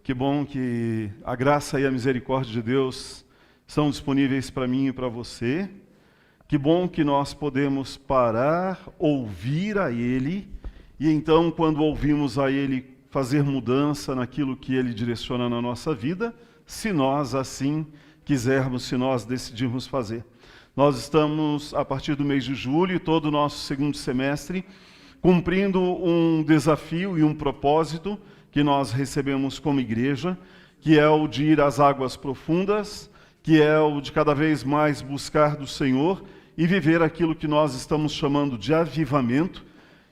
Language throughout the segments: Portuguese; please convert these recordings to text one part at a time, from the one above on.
Que bom que a graça e a misericórdia de Deus são disponíveis para mim e para você. Que bom que nós podemos parar, ouvir a Ele, e então, quando ouvimos a Ele, fazer mudança naquilo que Ele direciona na nossa vida, se nós assim quisermos, se nós decidirmos fazer. Nós estamos, a partir do mês de julho, todo o nosso segundo semestre, cumprindo um desafio e um propósito que nós recebemos como igreja, que é o de ir às águas profundas, que é o de cada vez mais buscar do Senhor e viver aquilo que nós estamos chamando de avivamento.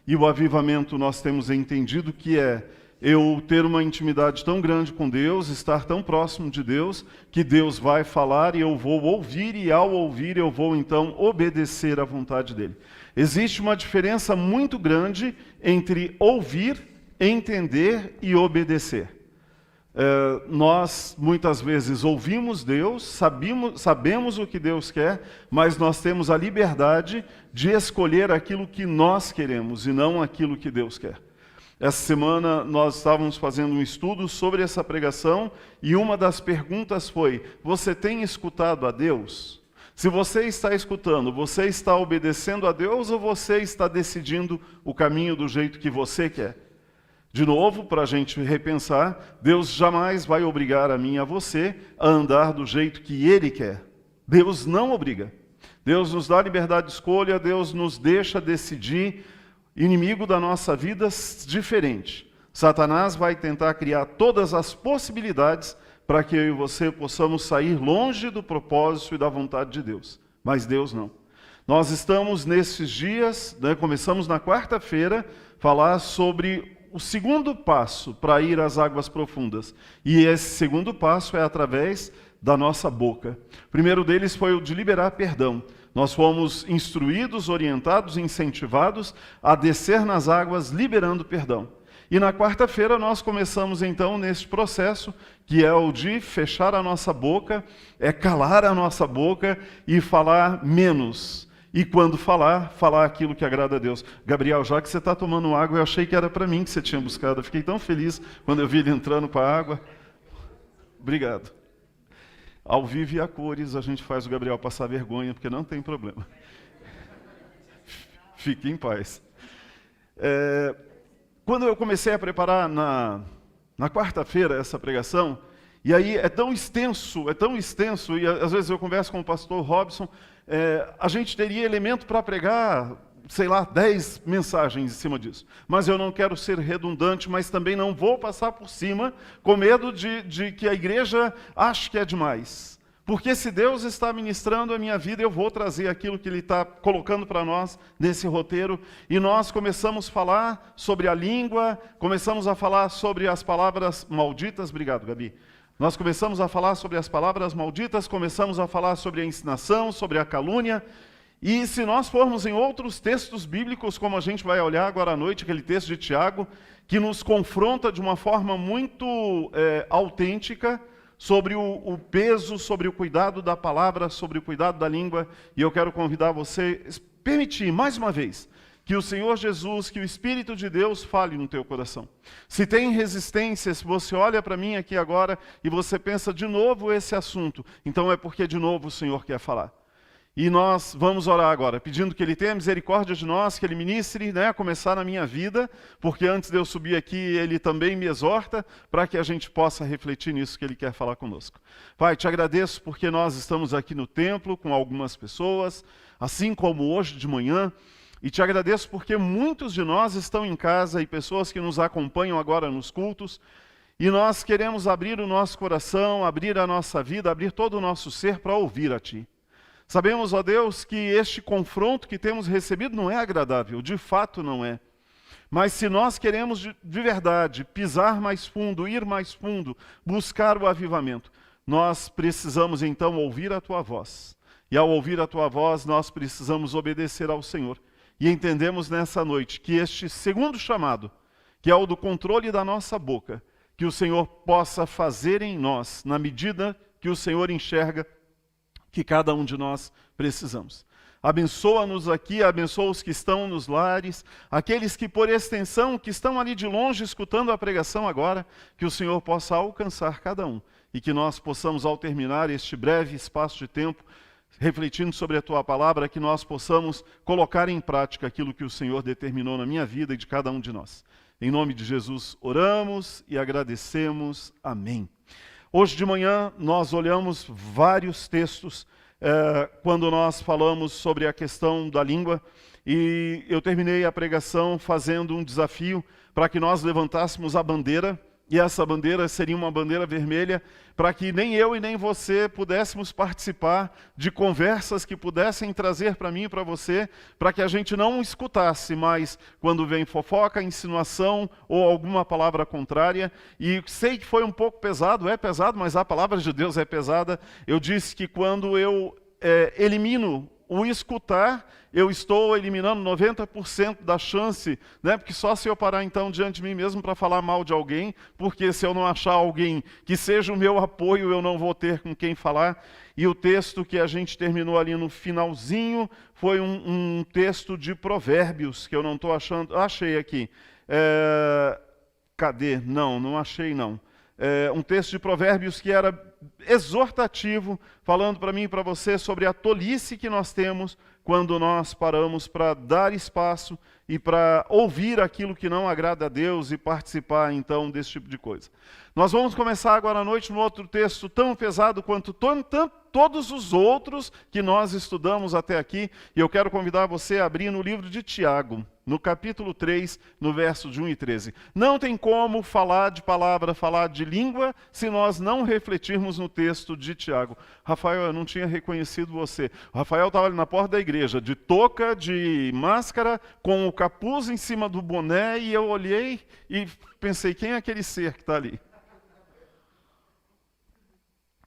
E o avivamento nós temos entendido que é eu ter uma intimidade tão grande com Deus, estar tão próximo de Deus, que Deus vai falar e eu vou ouvir, e ao ouvir eu vou então obedecer à vontade dEle. Existe uma diferença muito grande entre ouvir, entender e obedecer. Nós muitas vezes ouvimos Deus, sabemos o que Deus quer, mas nós temos a liberdade de escolher aquilo que nós queremos e não aquilo que Deus quer. Essa semana nós estávamos fazendo um estudo sobre essa pregação e uma das perguntas foi: você tem escutado a Deus? Se você está escutando, você está obedecendo a Deus ou você está decidindo o caminho do jeito que você quer? De novo, para a gente repensar, Deus jamais vai obrigar a mim e a você a andar do jeito que Ele quer. Deus não obriga. Deus nos dá liberdade de escolha, Deus nos deixa decidir. Inimigo da nossa vida diferente. Satanás vai tentar criar todas as possibilidades para que eu e você possamos sair longe do propósito e da vontade de Deus. Mas Deus não. Nós estamos nesses dias, começamos na quarta-feira, falar sobre o segundo passo para ir às águas profundas. E esse segundo passo é através da nossa boca. O primeiro deles foi o de liberar perdão. Nós fomos instruídos, orientados, incentivados a descer nas águas liberando perdão. E na quarta-feira nós começamos então nesse processo, que é o de fechar a nossa boca, calar a nossa boca e falar menos. E quando falar aquilo que agrada a Deus. Gabriel, já que você está tomando água, eu achei que era para mim que você tinha buscado. Eu fiquei tão feliz quando eu vi ele entrando com a água. Obrigado. Ao vivo e a cores, a gente faz o Gabriel passar vergonha, porque não tem problema. Fique em paz. Quando eu comecei a preparar na quarta-feira essa pregação, e aí é tão extenso, e às vezes eu converso com o pastor Robson, a gente teria elemento para pregar, 10 mensagens em cima disso. Mas eu não quero ser redundante, mas também não vou passar por cima com medo de que a igreja ache que é demais. Porque se Deus está ministrando a minha vida, eu vou trazer aquilo que Ele está colocando para nós nesse roteiro. E nós começamos a falar sobre a língua, começamos a falar sobre as palavras malditas. Obrigado, Gabi. Nós começamos a falar sobre as palavras malditas, começamos a falar sobre a ensinação, sobre a calúnia. E se nós formos em outros textos bíblicos, como a gente vai olhar agora à noite, aquele texto de Tiago, que nos confronta de uma forma muito autêntica sobre o peso, sobre o cuidado da palavra, sobre o cuidado da língua. E eu quero convidar você a permitir, mais uma vez, que o Senhor Jesus, que o Espírito de Deus fale no teu coração. Se tem resistência, se você olha para mim aqui agora e você pensa de novo esse assunto, então é porque de novo o Senhor quer falar. E nós vamos orar agora, pedindo que Ele tenha misericórdia de nós, que Ele ministre, a começar na minha vida, porque antes de eu subir aqui, Ele também me exorta, para que a gente possa refletir nisso que Ele quer falar conosco. Pai, te agradeço porque nós estamos aqui no templo com algumas pessoas, assim como hoje de manhã, e te agradeço porque muitos de nós estão em casa e pessoas que nos acompanham agora nos cultos, e nós queremos abrir o nosso coração, abrir a nossa vida, abrir todo o nosso ser para ouvir a Ti. Sabemos, ó Deus, que este confronto que temos recebido não é agradável, de fato não é. Mas se nós queremos de verdade pisar mais fundo, ir mais fundo, buscar o avivamento, nós precisamos então ouvir a Tua voz. E ao ouvir a Tua voz, nós precisamos obedecer ao Senhor. E entendemos nessa noite que este segundo chamado, que é o do controle da nossa boca, que o Senhor possa fazer em nós, na medida que o Senhor enxerga que cada um de nós precisamos. Abençoa-nos aqui, abençoa os que estão nos lares, aqueles que por extensão, que estão ali de longe escutando a pregação agora, que o Senhor possa alcançar cada um e que nós possamos, ao terminar este breve espaço de tempo, refletindo sobre a Tua palavra, que nós possamos colocar em prática aquilo que o Senhor determinou na minha vida e de cada um de nós. Em nome de Jesus oramos e agradecemos. Amém. Hoje de manhã nós olhamos vários textos quando nós falamos sobre a questão da língua, e eu terminei a pregação fazendo um desafio para que nós levantássemos a bandeira, e essa bandeira seria uma bandeira vermelha, para que nem eu e nem você pudéssemos participar de conversas que pudessem trazer para mim e para você, para que a gente não escutasse mais quando vem fofoca, insinuação ou alguma palavra contrária. E sei que foi um pouco pesado, mas a palavra de Deus é pesada. Eu disse que quando eu elimino o escutar, eu estou eliminando 90% da chance, né? Porque só se eu parar então diante de mim mesmo para falar mal de alguém, porque se eu não achar alguém que seja o meu apoio, eu não vou ter com quem falar. E o texto que a gente terminou ali no finalzinho foi um texto de Provérbios, que eu não estou achando, achei aqui. Cadê? Não achei não. Um texto de Provérbios que era exortativo, falando para mim e para você sobre a tolice que nós temos quando nós paramos para dar espaço e para ouvir aquilo que não agrada a Deus e participar então desse tipo de coisa. Nós vamos começar agora à noite no outro texto tão pesado quanto todos os outros que nós estudamos até aqui, e eu quero convidar você a abrir no livro de Tiago, no capítulo 3, no verso de 1 e 13. Não tem como falar de palavra, falar de língua, se nós não refletirmos no texto de Tiago. Rafael, eu não tinha reconhecido você. O Rafael estava ali na porta da igreja, de touca, de máscara, com o capuz em cima do boné, e eu olhei e pensei, quem é aquele ser que está ali?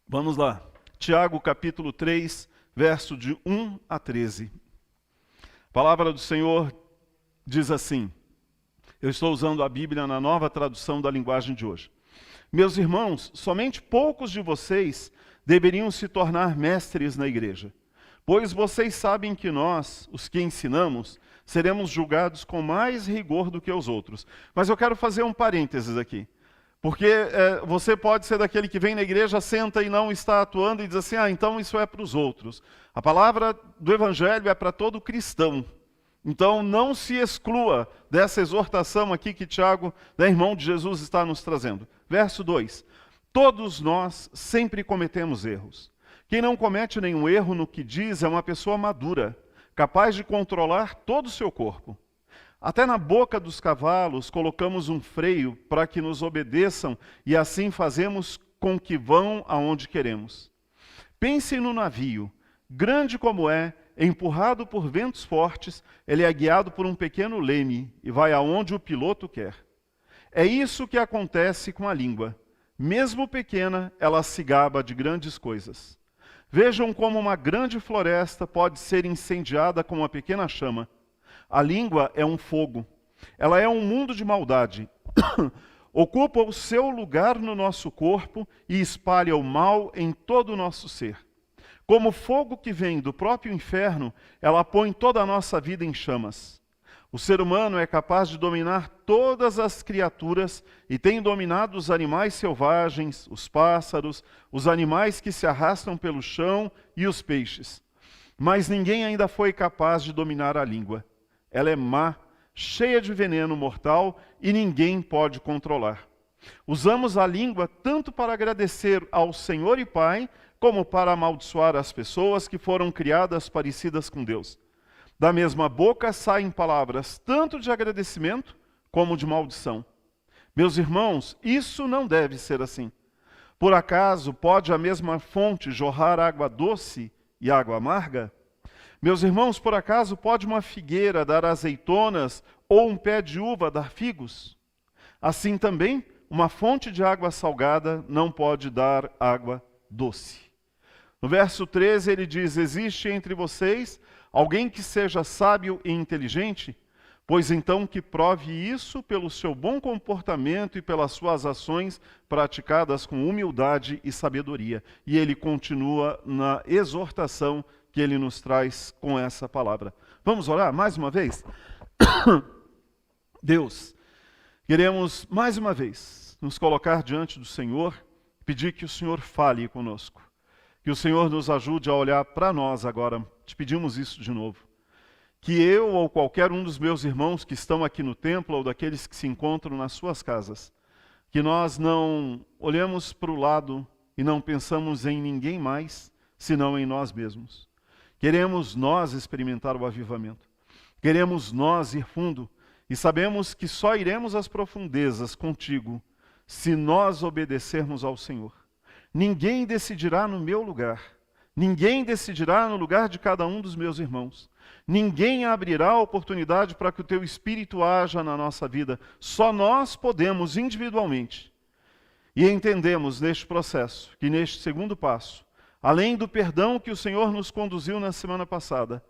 Vamos lá. Tiago, capítulo 3, verso de 1 a 13. A palavra do Senhor diz assim, eu estou usando a Bíblia na nova tradução da linguagem de hoje. Meus irmãos, somente poucos de vocês deveriam se tornar mestres na igreja, pois vocês sabem que nós, os que ensinamos, seremos julgados com mais rigor do que os outros. Mas eu quero fazer um parênteses aqui. Porque você pode ser daquele que vem na igreja, senta e não está atuando e diz assim, então isso é para os outros. A palavra do Evangelho é para todo cristão. Então não se exclua dessa exortação aqui que Tiago, irmão de Jesus, está nos trazendo. Verso 2. Todos nós sempre cometemos erros. Quem não comete nenhum erro no que diz é uma pessoa madura, capaz de controlar todo o seu corpo. Até na boca dos cavalos colocamos um freio para que nos obedeçam e assim fazemos com que vão aonde queremos. Pensem no navio, grande como é, empurrado por ventos fortes, ele é guiado por um pequeno leme e vai aonde o piloto quer. É isso que acontece com a língua. Mesmo pequena, ela se gaba de grandes coisas. Vejam como uma grande floresta pode ser incendiada com uma pequena chama. A língua é um fogo. Ela é um mundo de maldade. Ocupa o seu lugar no nosso corpo e espalha o mal em todo o nosso ser. Como fogo que vem do próprio inferno, ela põe toda a nossa vida em chamas. O ser humano é capaz de dominar todas as criaturas e tem dominado os animais selvagens, os pássaros, os animais que se arrastam pelo chão e os peixes. Mas ninguém ainda foi capaz de dominar a língua. Ela é má, cheia de veneno mortal e ninguém pode controlar. Usamos a língua tanto para agradecer ao Senhor e Pai, como para amaldiçoar as pessoas que foram criadas parecidas com Deus. Da mesma boca saem palavras tanto de agradecimento como de maldição. Meus irmãos, isso não deve ser assim. Por acaso pode a mesma fonte jorrar água doce e água amarga? Meus irmãos, por acaso pode uma figueira dar azeitonas ou um pé de uva dar figos? Assim também, uma fonte de água salgada não pode dar água doce. No verso 13 ele diz, existe entre vocês alguém que seja sábio e inteligente? Pois então que prove isso pelo seu bom comportamento e pelas suas ações praticadas com humildade e sabedoria. E ele continua na exortação que ele nos traz com essa palavra. Vamos orar mais uma vez? Deus, queremos mais uma vez nos colocar diante do Senhor, pedir que o Senhor fale conosco, que o Senhor nos ajude a olhar para nós agora. Te pedimos isso de novo. Que eu ou qualquer um dos meus irmãos que estão aqui no templo ou daqueles que se encontram nas suas casas, que nós não olhemos para o lado e não pensamos em ninguém mais, senão em nós mesmos. Queremos nós experimentar o avivamento. Queremos nós ir fundo e sabemos que só iremos às profundezas contigo se nós obedecermos ao Senhor. Ninguém decidirá no meu lugar. Ninguém decidirá no lugar de cada um dos meus irmãos. Ninguém abrirá a oportunidade para que o teu Espírito haja na nossa vida. Só nós podemos individualmente. E entendemos neste processo, que neste segundo passo, além do perdão que o Senhor nos conduziu na semana passada,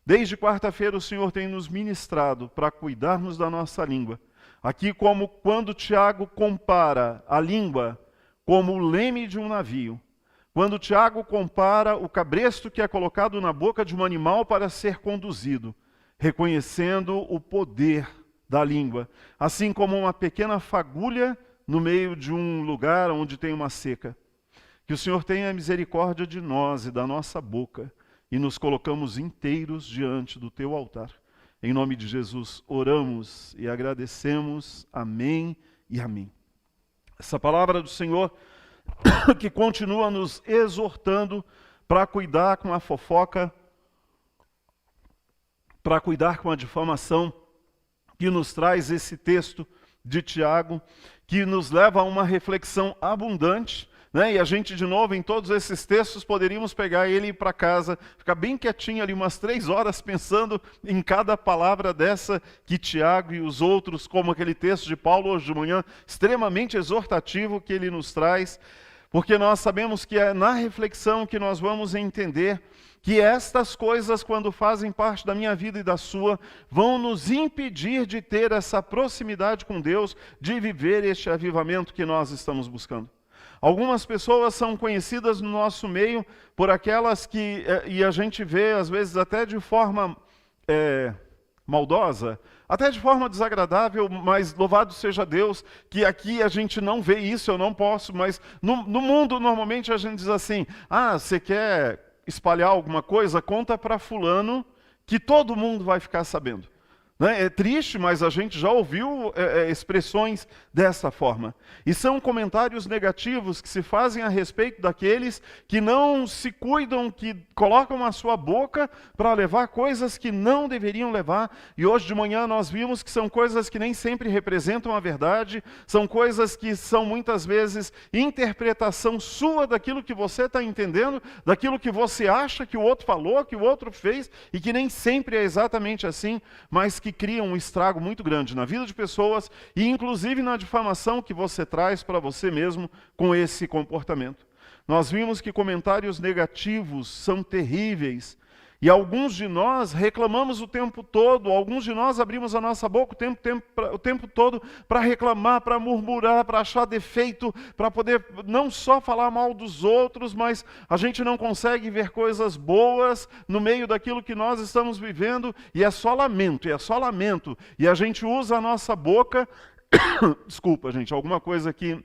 desde quarta-feira o Senhor tem nos ministrado para cuidarmos da nossa língua. Aqui como quando Tiago compara a língua como o leme de um navio, quando Tiago compara o cabresto que é colocado na boca de um animal para ser conduzido, reconhecendo o poder da língua, assim como uma pequena fagulha no meio de um lugar onde tem uma seca. Que o Senhor tenha misericórdia de nós e da nossa boca, e nos colocamos inteiros diante do teu altar. Em nome de Jesus oramos e agradecemos. Amém e amém. Essa palavra do Senhor que continua nos exortando para cuidar com a fofoca, para cuidar com a difamação, que nos traz esse texto de Tiago, que nos leva a uma reflexão abundante, né? E a gente, de novo, em todos esses textos, poderíamos pegar ele e ir para casa, ficar bem quietinho ali umas 3 horas, pensando em cada palavra dessa que Tiago e os outros, como aquele texto de Paulo hoje de manhã, extremamente exortativo que ele nos traz, porque nós sabemos que é na reflexão que nós vamos entender que estas coisas, quando fazem parte da minha vida e da sua, vão nos impedir de ter essa proximidade com Deus, de viver este avivamento que nós estamos buscando. Algumas pessoas são conhecidas no nosso meio por aquelas que, e a gente vê às vezes até de forma maldosa, até de forma desagradável, mas louvado seja Deus, que aqui a gente não vê isso, eu não posso, mas no mundo normalmente a gente diz assim, você quer espalhar alguma coisa? Conta para fulano que todo mundo vai ficar sabendo. É triste, mas a gente já ouviu expressões dessa forma. E são comentários negativos que se fazem a respeito daqueles que não se cuidam, que colocam a sua boca para levar coisas que não deveriam levar. E hoje de manhã nós vimos que são coisas que nem sempre representam a verdade, são coisas que são muitas vezes interpretação sua daquilo que você está entendendo, daquilo que você acha que o outro falou, que o outro fez, e que nem sempre é exatamente assim, mas que criam um estrago muito grande na vida de pessoas e inclusive na difamação que você traz para você mesmo com esse comportamento. Nós vimos que comentários negativos são terríveis e alguns de nós reclamamos o tempo todo, alguns de nós abrimos a nossa boca o tempo todo para reclamar, para murmurar, para achar defeito, para poder não só falar mal dos outros, mas a gente não consegue ver coisas boas no meio daquilo que nós estamos vivendo, e é só lamento, e a gente usa a nossa boca, desculpa gente, alguma coisa aqui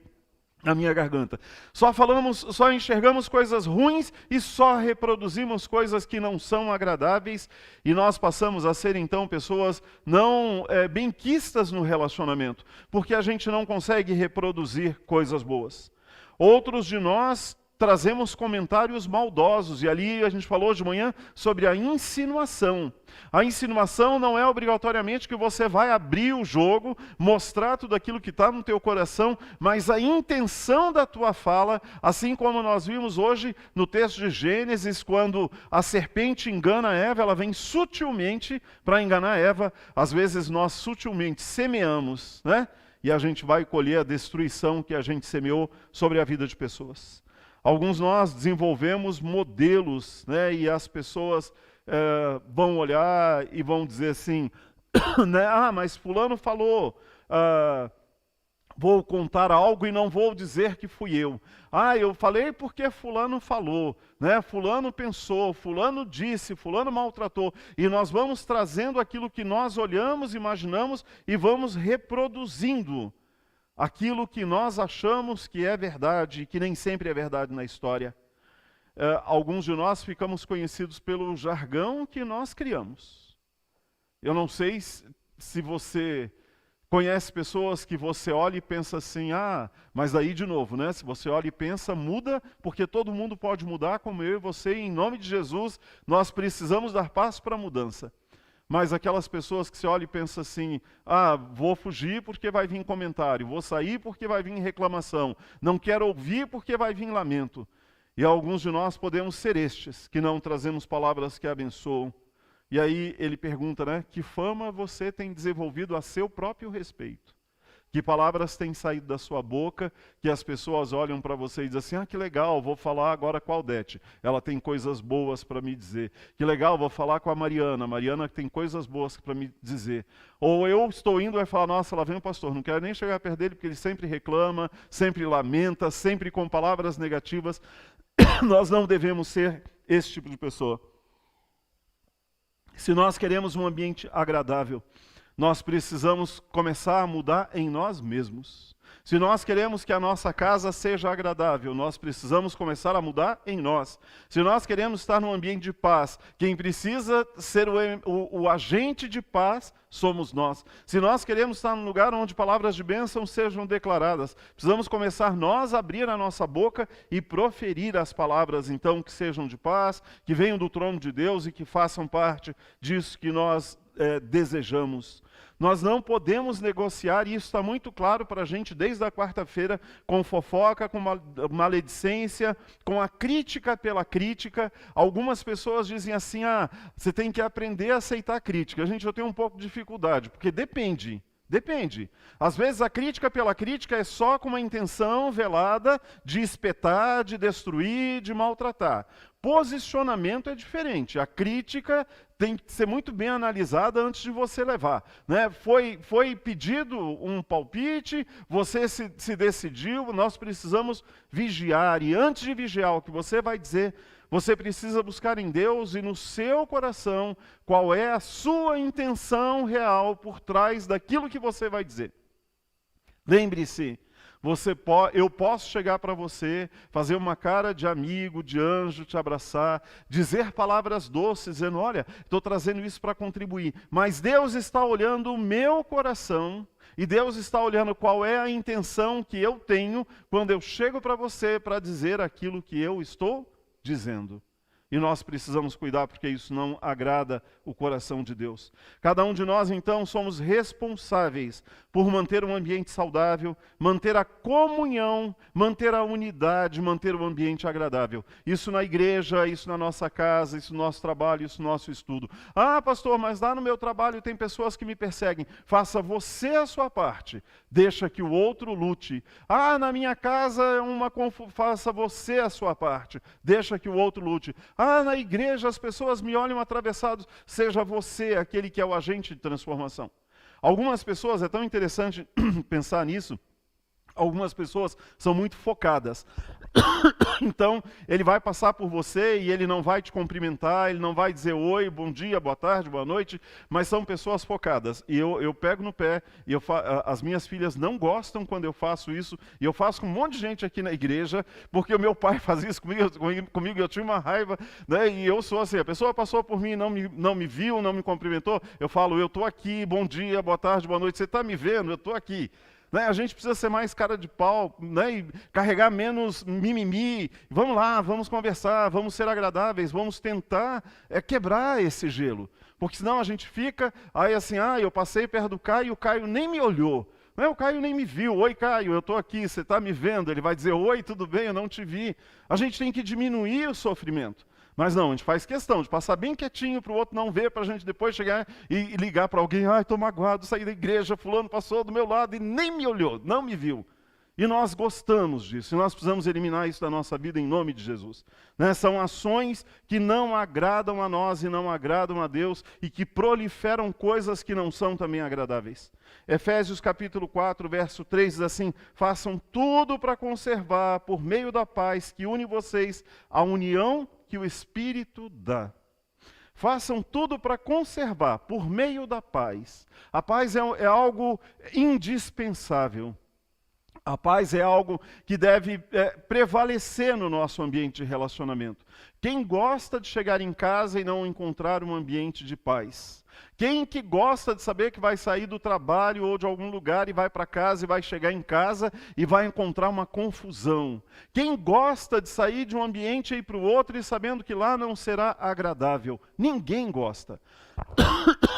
na minha garganta. Só enxergamos coisas ruins e só reproduzimos coisas que não são agradáveis, e nós passamos a ser então pessoas não benquistas no relacionamento, porque a gente não consegue reproduzir coisas boas. Outros de nós trazemos comentários maldosos, e ali a gente falou de manhã sobre a insinuação. A insinuação não é obrigatoriamente que você vai abrir o jogo, mostrar tudo aquilo que está no teu coração, mas a intenção da tua fala, assim como nós vimos hoje no texto de Gênesis, quando a serpente engana Eva, ela vem sutilmente para enganar Eva. Às vezes nós sutilmente semeamos, né? E a gente vai colher a destruição que a gente semeou sobre a vida de pessoas. Alguns de nós desenvolvemos modelos, né? E as pessoas vão olhar e vão dizer assim, Né? Ah, mas fulano falou, vou contar algo e não vou dizer que fui eu. Ah, eu falei porque fulano falou, né? Fulano pensou, fulano disse, fulano maltratou. E nós vamos trazendo aquilo que nós olhamos, imaginamos e vamos reproduzindo aquilo que nós achamos que é verdade e que nem sempre é verdade na história. Alguns de nós ficamos conhecidos pelo jargão que nós criamos. Eu não sei se você conhece pessoas que você olha e pensa assim, mas aí de novo, né? Se você olha e pensa, muda, porque todo mundo pode mudar, como eu e você, e em nome de Jesus, nós precisamos dar passo para a mudança. Mas aquelas pessoas que você olha e pensa assim, vou fugir porque vai vir comentário, vou sair porque vai vir reclamação, não quero ouvir porque vai vir lamento. E alguns de nós podemos ser estes, que não trazemos palavras que abençoam. E aí ele pergunta, né, que fama você tem desenvolvido a seu próprio respeito? Que palavras têm saído da sua boca, que as pessoas olham para você e dizem assim, que legal, vou falar agora com a Aldete, ela tem coisas boas para me dizer. Que legal, vou falar com a Mariana tem coisas boas para me dizer. Ou eu estou indo e falar, nossa, lá vem o pastor, não quero nem chegar perto dele, porque ele sempre reclama, sempre lamenta, sempre com palavras negativas. Nós não devemos ser esse tipo de pessoa. Se nós queremos um ambiente agradável, nós precisamos começar a mudar em nós mesmos. Se nós queremos que a nossa casa seja agradável, nós precisamos começar a mudar em nós. Se nós queremos estar num ambiente de paz, quem precisa ser o agente de paz somos nós. Se nós queremos estar num lugar onde palavras de bênção sejam declaradas, precisamos começar nós a abrir a nossa boca e proferir as palavras, então, que sejam de paz, que venham do trono de Deus e que façam parte disso que nós desejamos. Nós não podemos negociar, e isso está muito claro para a gente desde a quarta-feira, com fofoca, com maledicência, com a crítica pela crítica. Algumas pessoas dizem assim, você tem que aprender a aceitar a crítica. Gente, eu tenho um pouco de dificuldade, porque depende. Às vezes a crítica pela crítica é só com uma intenção velada de espetar, de destruir, de maltratar. Posicionamento é diferente. A crítica tem que ser muito bem analisada antes de você levar. Né? Foi pedido um palpite, você se decidiu, nós precisamos vigiar. E antes de vigiar o que você vai dizer, você precisa buscar em Deus e no seu coração qual é a sua intenção real por trás daquilo que você vai dizer. Lembre-se, eu posso chegar para você, fazer uma cara de amigo, de anjo, te abraçar, dizer palavras doces, dizendo, olha, estou trazendo isso para contribuir. Mas Deus está olhando o meu coração e Deus está olhando qual é a intenção que eu tenho quando eu chego para você para dizer aquilo que eu estou dizendo. E nós precisamos cuidar porque isso não agrada o coração de Deus. Cada um de nós, então, somos responsáveis por manter um ambiente saudável, manter a comunhão, manter a unidade, manter o ambiente agradável. Isso na igreja, isso na nossa casa, isso no nosso trabalho, isso no nosso estudo. Pastor, mas lá no meu trabalho tem pessoas que me perseguem. Faça você a sua parte. Deixa que o outro lute. Na minha casa faça você a sua parte. Deixa que o outro lute. Na igreja as pessoas me olham atravessados. Seja você aquele que é o agente de transformação. Algumas pessoas, é tão interessante pensar nisso, algumas pessoas são muito focadas. Então, ele vai passar por você e ele não vai te cumprimentar, ele não vai dizer oi, bom dia, boa tarde, boa noite, mas são pessoas focadas. E eu pego no pé, e as minhas filhas não gostam quando eu faço isso, e eu faço com um monte de gente aqui na igreja, porque o meu pai fazia isso comigo eu tinha uma raiva, né? E eu sou assim, a pessoa passou por mim e não me viu, não me cumprimentou, eu falo, eu estou aqui, bom dia, boa tarde, boa noite, você está me vendo? Eu estou aqui. Né? A gente precisa ser mais cara de pau, né? E carregar menos mimimi. Vamos lá, vamos conversar, vamos ser agradáveis, vamos tentar quebrar esse gelo. Porque senão a gente fica, aí assim, eu passei perto do Caio e o Caio nem me olhou. Né? O Caio nem me viu. Oi, Caio, eu estou aqui, você está me vendo? Ele vai dizer, oi, tudo bem, eu não te vi. A gente tem que diminuir o sofrimento. Mas não, a gente faz questão de passar bem quietinho para o outro não ver, para a gente depois chegar e ligar para alguém, estou magoado, saí da igreja, fulano passou do meu lado e nem me olhou, não me viu. E nós gostamos disso, e nós precisamos eliminar isso da nossa vida em nome de Jesus. Né? São ações que não agradam a nós e não agradam a Deus, e que proliferam coisas que não são também agradáveis. Efésios capítulo 4, verso 3 diz assim: façam tudo para conservar, por meio da paz que une vocês, a união que o Espírito dá. Façam tudo para conservar, por meio da paz. A paz é algo indispensável. A paz é algo que deve prevalecer no nosso ambiente de relacionamento. Quem gosta de chegar em casa e não encontrar um ambiente de paz? Quem que gosta de saber que vai sair do trabalho ou de algum lugar e vai para casa e vai chegar em casa e vai encontrar uma confusão? Quem gosta de sair de um ambiente e ir para o outro e sabendo que lá não será agradável? Ninguém gosta.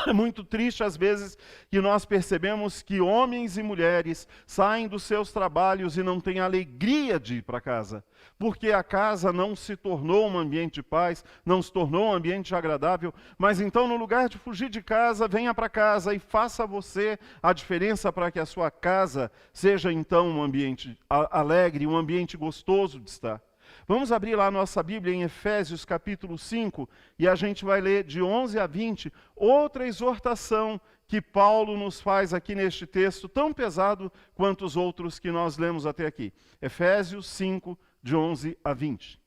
É muito triste às vezes que nós percebemos que homens e mulheres saem dos seus trabalhos e não têm alegria de ir para casa, porque a casa não se tornou um ambiente de paz, não se tornou um ambiente agradável, mas então no lugar de fugir de casa, venha para casa e faça você a diferença para que a sua casa seja então um ambiente alegre, um ambiente gostoso de estar. Vamos abrir lá a nossa Bíblia em Efésios capítulo 5, e a gente vai ler de 11 a 20, outra exortação que Paulo nos faz aqui neste texto, tão pesado quanto os outros que nós lemos até aqui. Efésios 5, de 11 a 20.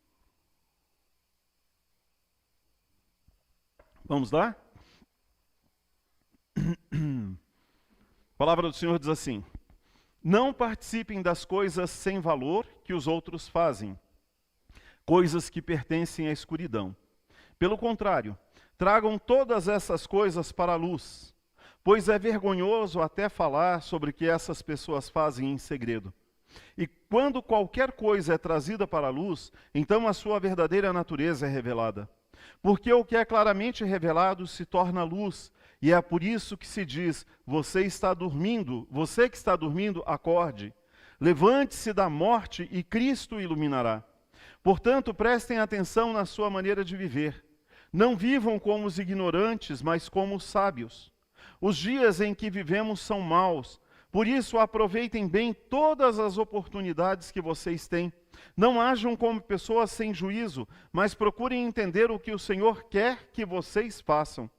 Vamos lá? A palavra do Senhor diz assim: não participem das coisas sem valor que os outros fazem, coisas que pertencem à escuridão. Pelo contrário, tragam todas essas coisas para a luz, pois é vergonhoso até falar sobre o que essas pessoas fazem em segredo. E quando qualquer coisa é trazida para a luz, então a sua verdadeira natureza é revelada. Porque o que é claramente revelado se torna luz, e é por isso que se diz: você que está dormindo, acorde. Levante-se da morte e Cristo o iluminará. Portanto, prestem atenção na sua maneira de viver. Não vivam como os ignorantes, mas como os sábios. Os dias em que vivemos são maus, por isso aproveitem bem todas as oportunidades que vocês têm. Não ajam como pessoas sem juízo, mas procurem entender o que o Senhor quer que vocês façam.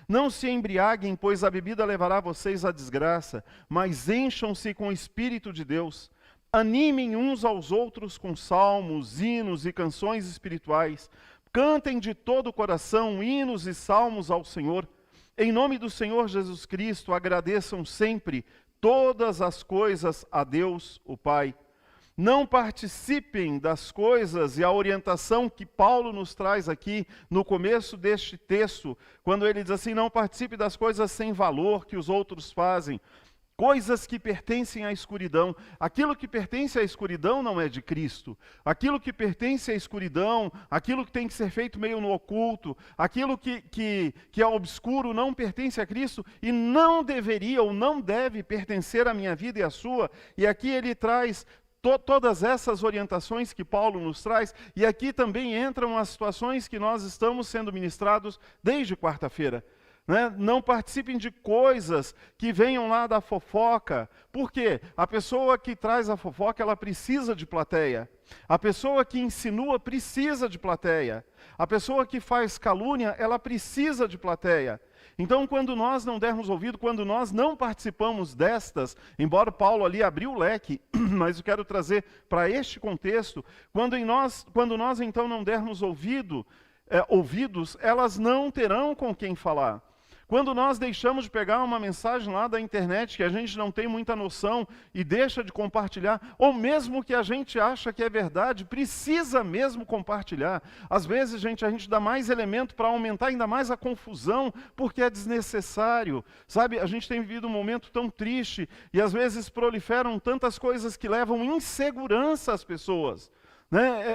Não se embriaguem, pois a bebida levará vocês à desgraça, mas encham-se com o Espírito de Deus. Animem uns aos outros com salmos, hinos e canções espirituais. Cantem de todo o coração hinos e salmos ao Senhor. Em nome do Senhor Jesus Cristo, agradeçam sempre todas as coisas a Deus, o Pai. Não participem das coisas, e a orientação que Paulo nos traz aqui no começo deste texto, quando ele diz assim: não participe das coisas sem valor que os outros fazem, coisas que pertencem à escuridão. Aquilo que pertence à escuridão não é de Cristo. Aquilo que pertence à escuridão, aquilo que tem que ser feito meio no oculto, aquilo que é obscuro não pertence a Cristo e não deveria ou não deve pertencer à minha vida e à sua. E aqui ele traz todas essas orientações que Paulo nos traz, e aqui também entram as situações que nós estamos sendo ministrados desde quarta-feira. Não participem de coisas que venham lá da fofoca. Por quê? A pessoa que traz a fofoca, ela precisa de plateia. A pessoa que insinua precisa de plateia. A pessoa que faz calúnia, ela precisa de plateia. Então, quando nós não dermos ouvido, quando nós não participamos destas, embora Paulo ali abriu o leque, mas eu quero trazer para este contexto, quando nós então não dermos ouvidos, elas não terão com quem falar. Quando nós deixamos de pegar uma mensagem lá da internet que a gente não tem muita noção e deixa de compartilhar, ou mesmo que a gente acha que é verdade, precisa mesmo compartilhar. Às vezes, a gente dá mais elemento para aumentar ainda mais a confusão, porque é desnecessário. Sabe, a gente tem vivido um momento tão triste e às vezes proliferam tantas coisas que levam insegurança às pessoas.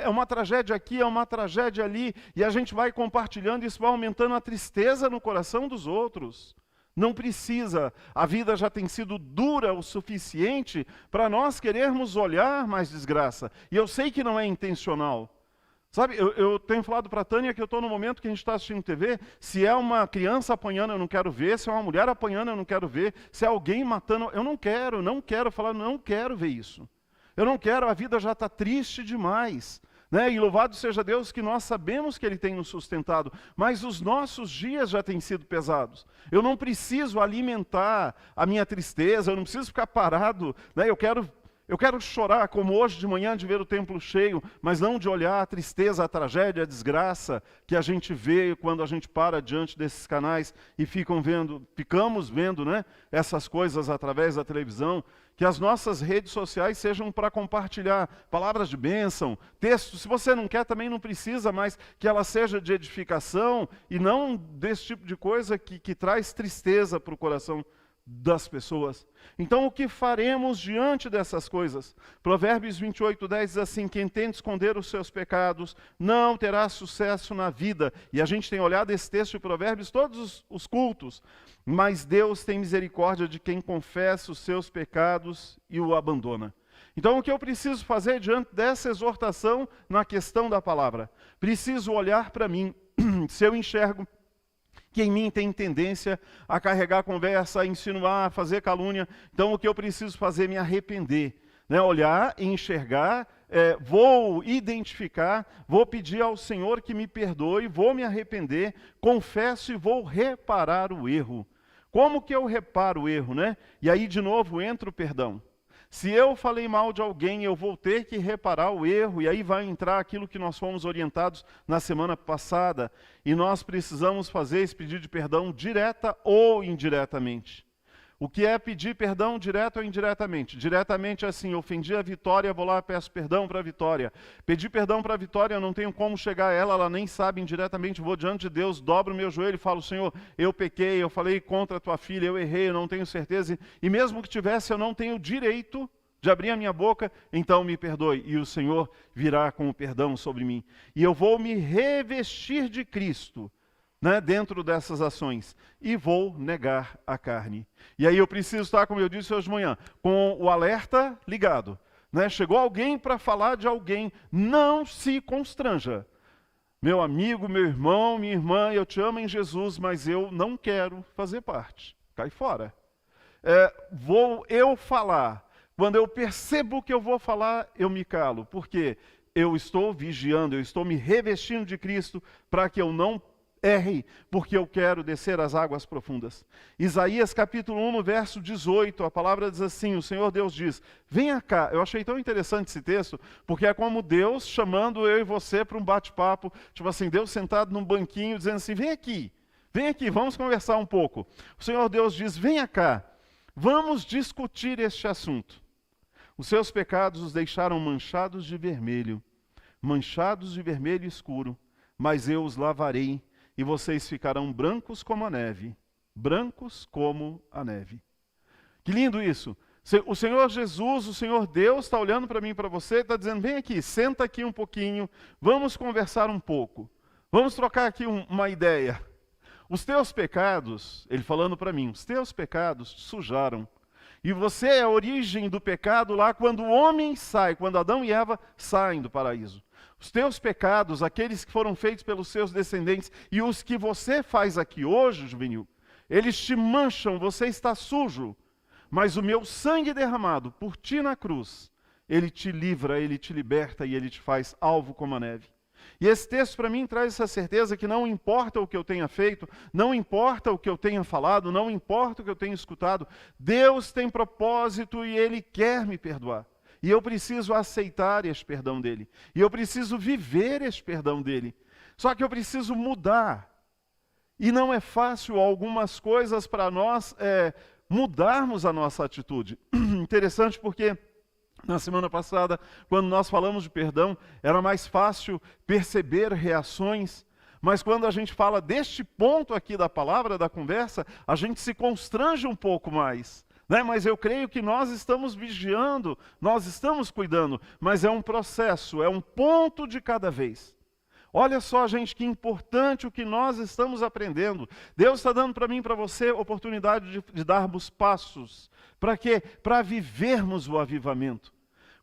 É uma tragédia aqui, é uma tragédia ali, e a gente vai compartilhando, e isso vai aumentando a tristeza no coração dos outros. Não precisa, a vida já tem sido dura o suficiente para nós querermos olhar mais desgraça. E eu sei que não é intencional. Sabe, eu tenho falado para a Tânia que eu estou no momento que a gente está assistindo TV, se é uma criança apanhando eu não quero ver, se é uma mulher apanhando eu não quero ver, se é alguém matando, eu não quero falar, não quero ver isso. Eu não quero, a vida já está triste demais. Né? E louvado seja Deus que nós sabemos que Ele tem nos sustentado, mas os nossos dias já têm sido pesados. Eu não preciso alimentar a minha tristeza, eu não preciso ficar parado. Né? Eu quero chorar, como hoje de manhã, de ver o templo cheio, mas não de olhar a tristeza, a tragédia, a desgraça que a gente vê quando a gente para diante desses canais e ficamos vendo, né, essas coisas através da televisão. Que as nossas redes sociais sejam para compartilhar palavras de bênção, textos. Se você não quer, também não precisa, mas que ela seja de edificação e não desse tipo de coisa que traz tristeza para o coração das pessoas. Então, o que faremos diante dessas coisas? Provérbios 28:10 diz assim: quem tenta esconder os seus pecados não terá sucesso na vida. E a gente tem olhado esse texto de Provérbios todos os cultos. Mas Deus tem misericórdia de quem confessa os seus pecados e o abandona. Então, o que eu preciso fazer diante dessa exortação na questão da palavra? Preciso olhar para mim. Se eu enxergo que em mim tem tendência a carregar conversa, a insinuar, a fazer calúnia, então o que eu preciso fazer é me arrepender. Né? Olhar e enxergar, vou identificar, vou pedir ao Senhor que me perdoe, vou me arrepender, confesso e vou reparar o erro. Como que eu reparo o erro, né? E aí de novo entra o perdão. Se eu falei mal de alguém, eu vou ter que reparar o erro, e aí vai entrar aquilo que nós fomos orientados na semana passada, e nós precisamos fazer esse pedido de perdão direta ou indiretamente. O que é pedir perdão direto ou indiretamente? Diretamente é assim: ofendi a Vitória, vou lá e peço perdão para a Vitória. Pedir perdão para a Vitória, eu não tenho como chegar a ela, ela nem sabe. Indiretamente vou diante de Deus, dobro o meu joelho e falo: Senhor, eu pequei, eu falei contra a tua filha, eu errei, eu não tenho certeza. E mesmo que tivesse, eu não tenho direito de abrir a minha boca, então me perdoe. E o Senhor virá com o perdão sobre mim. E eu vou me revestir de Cristo, né, dentro dessas ações, e vou negar a carne. E aí eu preciso estar, como eu disse hoje de manhã, com o alerta ligado. Né? Chegou alguém para falar de alguém, não se constranja. Meu amigo, meu irmão, minha irmã, eu te amo em Jesus, mas eu não quero fazer parte. Cai fora. Vou eu falar. Quando eu percebo que eu vou falar, eu me calo. Porque eu estou vigiando, eu estou me revestindo de Cristo para que eu não erre, porque eu quero descer às águas profundas. Isaías capítulo 1, no verso 18, a palavra diz assim, o Senhor Deus diz: venha cá. Eu achei tão interessante esse texto, porque é como Deus chamando eu e você para um bate-papo, tipo assim, Deus sentado num banquinho, dizendo assim: vem aqui, vamos conversar um pouco. O Senhor Deus diz: venha cá, vamos discutir este assunto. Os seus pecados os deixaram manchados de vermelho escuro, mas eu os lavarei, e vocês ficarão brancos como a neve, brancos como a neve. Que lindo isso! O Senhor Jesus, o Senhor Deus está olhando para mim e para você, está dizendo: vem aqui, senta aqui um pouquinho, vamos conversar um pouco, vamos trocar aqui uma ideia. Os teus pecados, ele falando para mim, os teus pecados te sujaram. E você é a origem do pecado lá quando o homem sai, quando Adão e Eva saem do paraíso. Os teus pecados, aqueles que foram feitos pelos seus descendentes e os que você faz aqui hoje, juvenil, eles te mancham, você está sujo. Mas o meu sangue derramado por ti na cruz, ele te livra, ele te liberta e ele te faz alvo como a neve. E esse texto para mim traz essa certeza que não importa o que eu tenha feito, não importa o que eu tenha falado, não importa o que eu tenha escutado, Deus tem propósito e Ele quer me perdoar. E eu preciso aceitar este perdão dEle. E eu preciso viver este perdão dEle. Só que eu preciso mudar. E não é fácil algumas coisas para nós mudarmos a nossa atitude. Interessante porque na semana passada, quando nós falamos de perdão, era mais fácil perceber reações, mas quando a gente fala deste ponto aqui da palavra, da conversa, a gente se constrange um pouco mais. Né? Mas eu creio que nós estamos vigiando, nós estamos cuidando, mas é um processo, é um ponto de cada vez. Olha só, gente, que importante o que nós estamos aprendendo. Deus está dando para mim e para você a oportunidade de darmos passos. Para quê? Para vivermos o avivamento.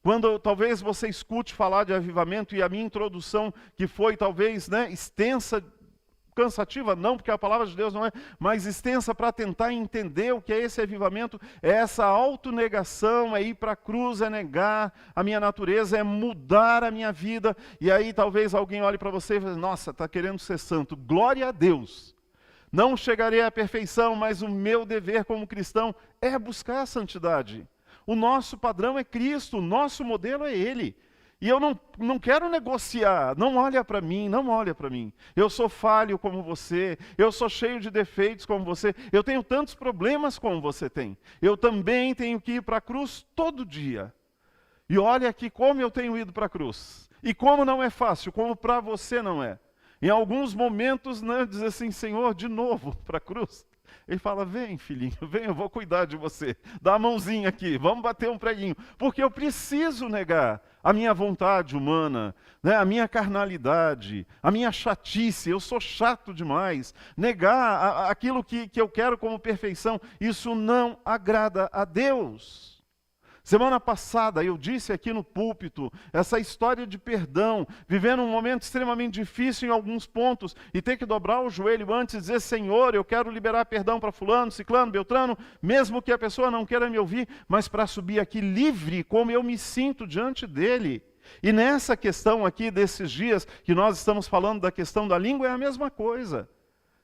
Quando talvez você escute falar de avivamento e a minha introdução, que foi talvez extensa, cansativa, não, porque a palavra de Deus não é, mas extensa para tentar entender o que é esse avivamento, é essa autonegação, é ir para a cruz, é negar a minha natureza, é mudar a minha vida. E aí talvez alguém olhe para você e fale, nossa, está querendo ser santo. Glória a Deus. Não chegarei à perfeição, mas o meu dever como cristão é buscar a santidade. O nosso padrão é Cristo, o nosso modelo é Ele. E eu não quero negociar, não olha para mim, não olha para mim. Eu sou falho como você, eu sou cheio de defeitos como você, eu tenho tantos problemas como você tem. Eu também tenho que ir para a cruz todo dia. E olha aqui como eu tenho ido para a cruz. E como não é fácil, como para você não é. Em alguns momentos, né, diz assim, Senhor, de novo para a cruz. Ele fala, vem filhinho, vem, eu vou cuidar de você. Dá a mãozinha aqui, vamos bater um preguinho. Porque eu preciso negar a minha vontade humana, né, a minha carnalidade, a minha chatice, eu sou chato demais. Negar aquilo que eu quero como perfeição, isso não agrada a Deus. Semana passada eu disse aqui no púlpito essa história de perdão, vivendo um momento extremamente difícil em alguns pontos e ter que dobrar o joelho antes e dizer, Senhor, eu quero liberar perdão para fulano, ciclano, beltrano, mesmo que a pessoa não queira me ouvir, mas para subir aqui livre, como eu me sinto diante dele. E nessa questão aqui desses dias que nós estamos falando da questão da língua é a mesma coisa,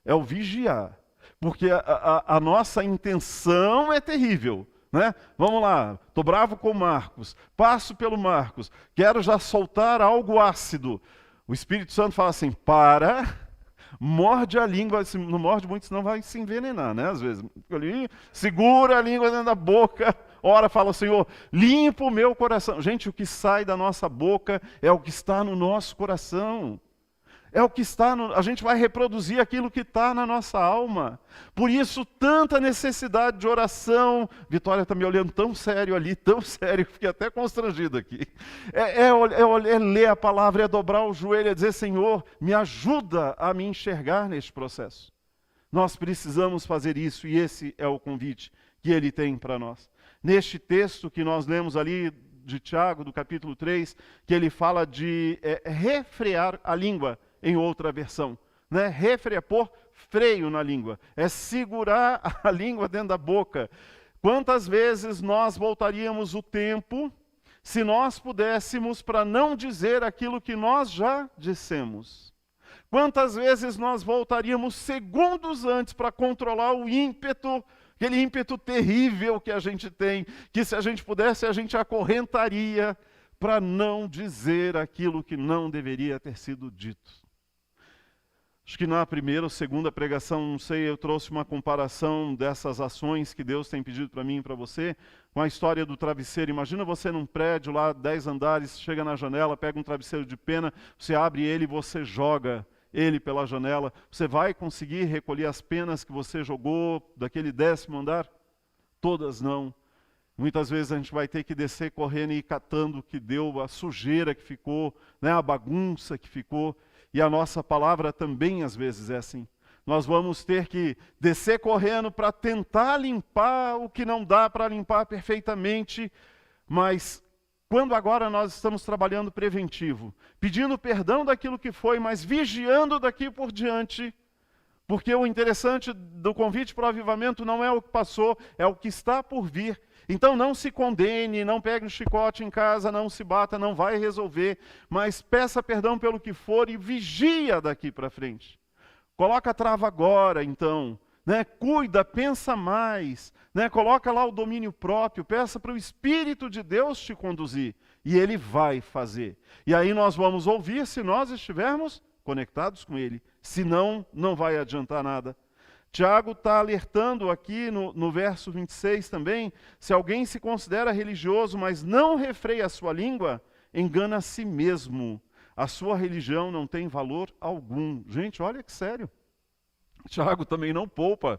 é o vigiar, porque a nossa intenção é terrível. Né? Vamos lá, estou bravo com o Marcos, passo pelo Marcos, quero já soltar algo ácido. O Espírito Santo fala assim, morde a língua, não morde muito, senão vai se envenenar, né? Às vezes, segura a língua dentro da boca, ora fala, Senhor, limpa o meu coração. Gente, o que sai da nossa boca é o que está no nosso coração. É o que está, a gente vai reproduzir aquilo que está na nossa alma. Por isso, tanta necessidade de oração. Vitória está me olhando tão sério ali, tão sério, fiquei até constrangido aqui. É ler a palavra, é dobrar o joelho, é dizer, Senhor, me ajuda a me enxergar neste processo. Nós precisamos fazer isso e esse é o convite que Ele tem para nós. Neste texto que nós lemos ali de Tiago, do capítulo 3, que ele fala de refrear a língua, em outra versão, né? Refrear, pôr freio na língua, é segurar a língua dentro da boca. Quantas vezes nós voltaríamos o tempo se nós pudéssemos para não dizer aquilo que nós já dissemos? Quantas vezes nós voltaríamos segundos antes para controlar o ímpeto, aquele ímpeto terrível que a gente tem, que se a gente pudesse a gente acorrentaria para não dizer aquilo que não deveria ter sido dito. Acho que na primeira ou segunda pregação, não sei, eu trouxe uma comparação dessas ações que Deus tem pedido para mim e para você, com a história do travesseiro. Imagina você num prédio lá, 10 andares, chega na janela, pega um travesseiro de pena, você abre ele e você joga ele pela janela. Você vai conseguir recolher as penas que você jogou daquele 10º andar? Todas não. Muitas vezes a gente vai ter que descer correndo e ir catando o que deu, a sujeira que ficou, né, a bagunça que ficou. E a nossa palavra também às vezes é assim. Nós vamos ter que descer correndo para tentar limpar o que não dá para limpar perfeitamente, mas quando agora nós estamos trabalhando preventivo, pedindo perdão daquilo que foi, mas vigiando daqui por diante, porque o interessante do convite para o avivamento não é o que passou, é o que está por vir. Então não se condene, não pegue um chicote em casa, não se bata, não vai resolver, mas peça perdão pelo que for e vigia daqui para frente. Coloca a trava agora, então, né? Cuida, pensa mais, né? Coloca lá o domínio próprio, peça para o Espírito de Deus te conduzir, e Ele vai fazer. E aí nós vamos ouvir se nós estivermos conectados com Ele, senão não vai adiantar nada. Tiago está alertando aqui no verso 26 também, se alguém se considera religioso, mas não refreia a sua língua, engana a si mesmo. A sua religião não tem valor algum. Gente, olha que sério. Tiago também não poupa.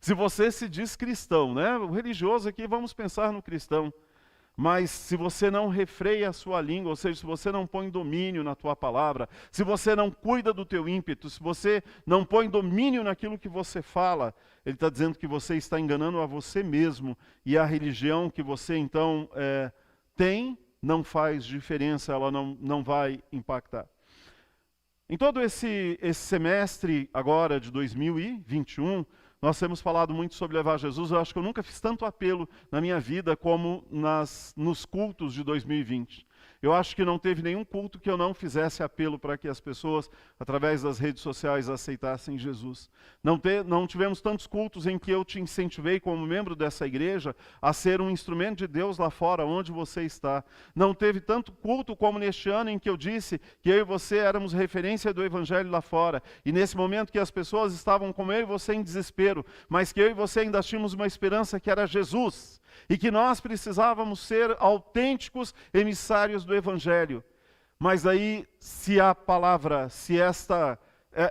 Se você se diz cristão, né? O religioso aqui, vamos pensar no cristão. Mas se você não refreia a sua língua, ou seja, se você não põe domínio na tua palavra, se você não cuida do teu ímpeto, se você não põe domínio naquilo que você fala, ele está dizendo que você está enganando a você mesmo, e a religião que você então tem não faz diferença, ela não vai impactar. Em todo esse semestre agora de 2021, nós temos falado muito sobre levar Jesus. Eu acho que eu nunca fiz tanto apelo na minha vida como nos cultos de 2020. Eu acho que não teve nenhum culto que eu não fizesse apelo para que as pessoas, através das redes sociais, aceitassem Jesus. Não tivemos tantos cultos em que eu te incentivei, como membro dessa igreja, a ser um instrumento de Deus lá fora, onde você está. Não teve tanto culto como neste ano em que eu disse que eu e você éramos referência do Evangelho lá fora. E nesse momento que as pessoas estavam como eu e você em desespero, mas que eu e você ainda tínhamos uma esperança que era Jesus. E que nós precisávamos ser autênticos emissários do Evangelho. Mas aí, se a palavra, se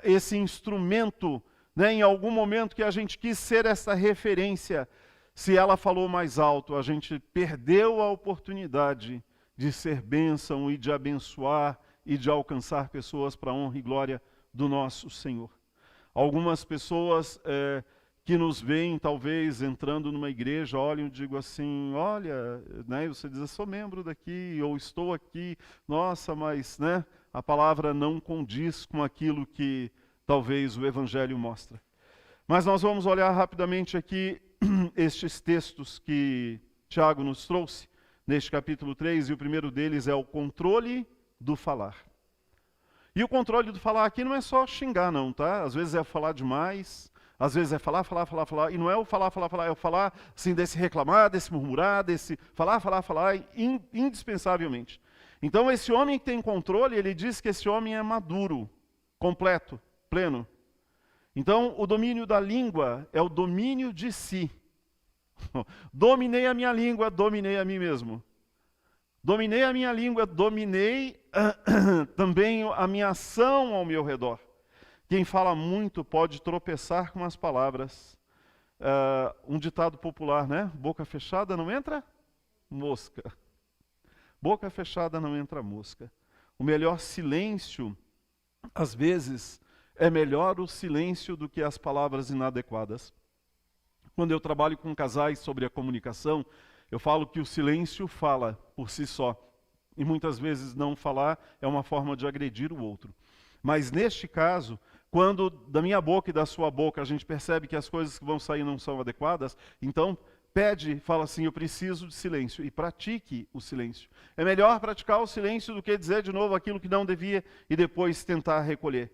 esse instrumento, né, em algum momento que a gente quis ser essa referência, se ela falou mais alto, a gente perdeu a oportunidade de ser bênção e de abençoar e de alcançar pessoas para a honra e glória do nosso Senhor. Algumas pessoas que nos veem, talvez, entrando numa igreja, olham e digam assim, olha, né, você diz, eu sou membro daqui, ou estou aqui, nossa, mas né, a palavra não condiz com aquilo que talvez o Evangelho mostra. Mas nós vamos olhar rapidamente aqui estes textos que Tiago nos trouxe, neste capítulo 3, e o primeiro deles é o controle do falar. E o controle do falar aqui não é só xingar não, tá? Às vezes é falar demais, às vezes é falar, e não é o falar, é o falar, assim, desse reclamar, desse murmurar, desse falar, indispensavelmente. Então, esse homem que tem controle, ele diz que esse homem é maduro, completo, pleno. Então, o domínio da língua é o domínio de si. Dominei a minha língua, dominei a mim mesmo. Dominei a minha língua, dominei também a minha ação ao meu redor. Quem fala muito pode tropeçar com as palavras. Um ditado popular, né? Boca fechada não entra mosca. Boca fechada não entra mosca. O melhor silêncio, às vezes, é melhor o silêncio do que as palavras inadequadas. Quando eu trabalho com casais sobre a comunicação, eu falo que o silêncio fala por si só. E muitas vezes não falar é uma forma de agredir o outro. Mas neste caso, quando da minha boca e da sua boca a gente percebe que as coisas que vão sair não são adequadas, então fala assim, eu preciso de silêncio, e pratique o silêncio. É melhor praticar o silêncio do que dizer de novo aquilo que não devia e depois tentar recolher.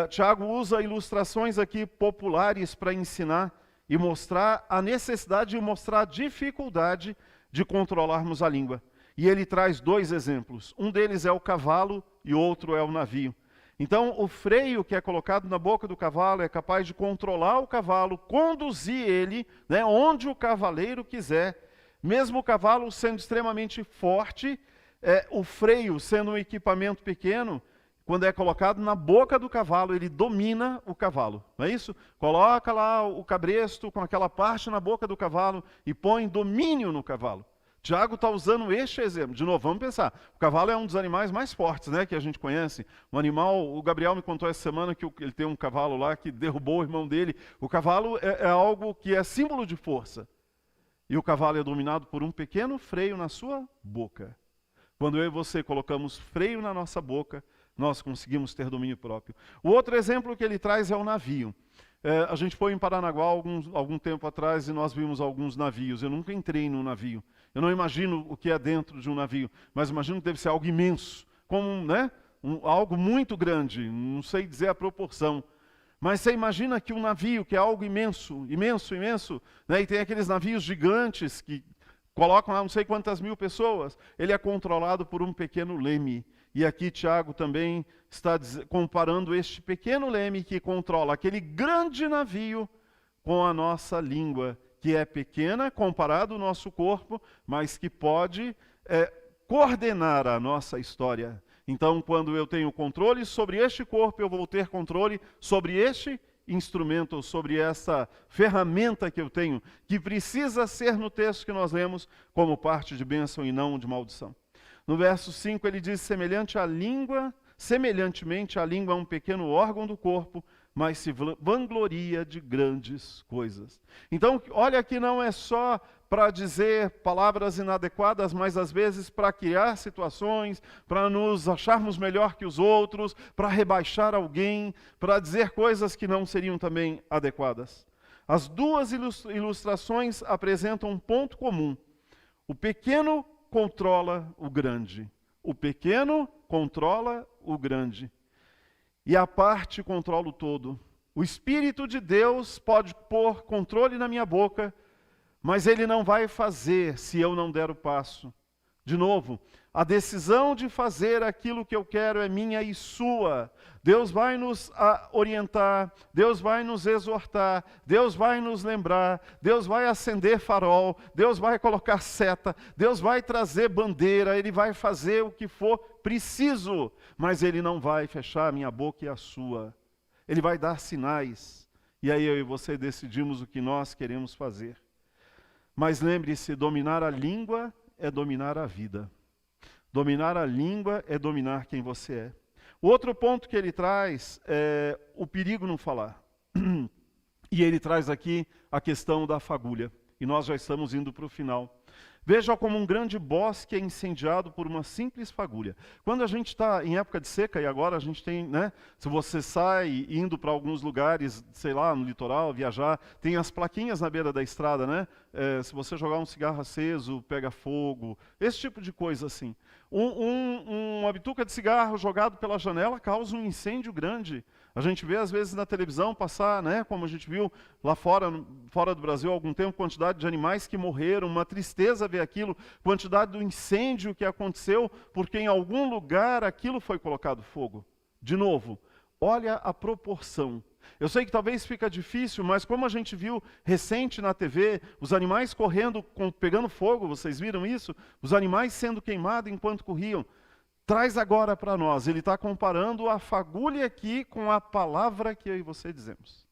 Tiago usa ilustrações aqui populares para ensinar e mostrar a necessidade e mostrar a dificuldade de controlarmos a língua. E ele traz dois exemplos. Um deles é o cavalo e outro é o navio. Então, o freio que é colocado na boca do cavalo é capaz de controlar o cavalo, conduzir ele, né, onde o cavaleiro quiser. Mesmo o cavalo sendo extremamente forte, o freio sendo um equipamento pequeno, quando é colocado na boca do cavalo, ele domina o cavalo. Não é isso? Coloca lá o cabresto com aquela parte na boca do cavalo e põe domínio no cavalo. Tiago está usando este exemplo. De novo, vamos pensar. O cavalo é um dos animais mais fortes, né, que a gente conhece. Um animal, o Gabriel me contou essa semana que ele tem um cavalo lá que derrubou o irmão dele. O cavalo é algo que é símbolo de força. E o cavalo é dominado por um pequeno freio na sua boca. Quando eu e você colocamos freio na nossa boca, nós conseguimos ter domínio próprio. O outro exemplo que ele traz é o navio. A gente foi em Paranaguá algum tempo atrás e nós vimos alguns navios. Eu nunca entrei num navio. Eu não imagino o que é dentro de um navio, mas imagino que deve ser algo imenso, como, né, algo muito grande, não sei dizer a proporção. Mas você imagina que um navio, que é algo imenso, né, e tem aqueles navios gigantes que colocam lá não sei quantas mil pessoas, ele é controlado por um pequeno leme. E aqui Tiago também está comparando este pequeno leme que controla aquele grande navio com a nossa língua, que é pequena comparado ao nosso corpo, mas que pode coordenar a nossa história. Então, quando eu tenho controle sobre este corpo, eu vou ter controle sobre este instrumento, ou sobre essa ferramenta que eu tenho, que precisa ser no texto que nós lemos como parte de bênção e não de maldição. No verso 5 ele diz, semelhantemente a língua é um pequeno órgão do corpo, mas se vangloria de grandes coisas. Então, olha que não é só para dizer palavras inadequadas, mas às vezes para criar situações, para nos acharmos melhor que os outros, para rebaixar alguém, para dizer coisas que não seriam também adequadas. As duas ilustrações apresentam um ponto comum. O pequeno controla o grande. O pequeno controla o grande. E a parte controla o todo. O Espírito de Deus pode pôr controle na minha boca, mas Ele não vai fazer se eu não der o passo. De novo, a decisão de fazer aquilo que eu quero é minha e sua. Deus vai nos orientar, Deus vai nos exortar, Deus vai nos lembrar, Deus vai acender farol, Deus vai colocar seta, Deus vai trazer bandeira, Ele vai fazer o que for preciso, mas Ele não vai fechar a minha boca e a sua. Ele vai dar sinais, e aí eu e você decidimos o que nós queremos fazer. Mas lembre-se, dominar a língua é dominar a vida. Dominar a língua é dominar quem você é. O outro ponto que ele traz é o perigo não falar. E ele traz aqui a questão da fagulha. E nós já estamos indo para o final. Veja como um grande bosque é incendiado por uma simples fagulha. Quando a gente está em época de seca, e agora a gente tem, né? Se você sai indo para alguns lugares, sei lá, no litoral, viajar, tem as plaquinhas na beira da estrada, né? Se você jogar um cigarro aceso, pega fogo, esse tipo de coisa assim. Uma bituca de cigarro jogado pela janela causa um incêndio grande. A gente vê às vezes na televisão passar, né, como a gente viu lá fora do Brasil há algum tempo, quantidade de animais que morreram, uma tristeza ver aquilo, quantidade do incêndio que aconteceu, porque em algum lugar aquilo foi colocado fogo. De novo, olha a proporção. Eu sei que talvez fica difícil, mas como a gente viu recente na TV, os animais correndo, pegando fogo, vocês viram isso? Os animais sendo queimados enquanto corriam. Traz agora para nós, ele está comparando a fagulha aqui com a palavra que eu e você dizemos.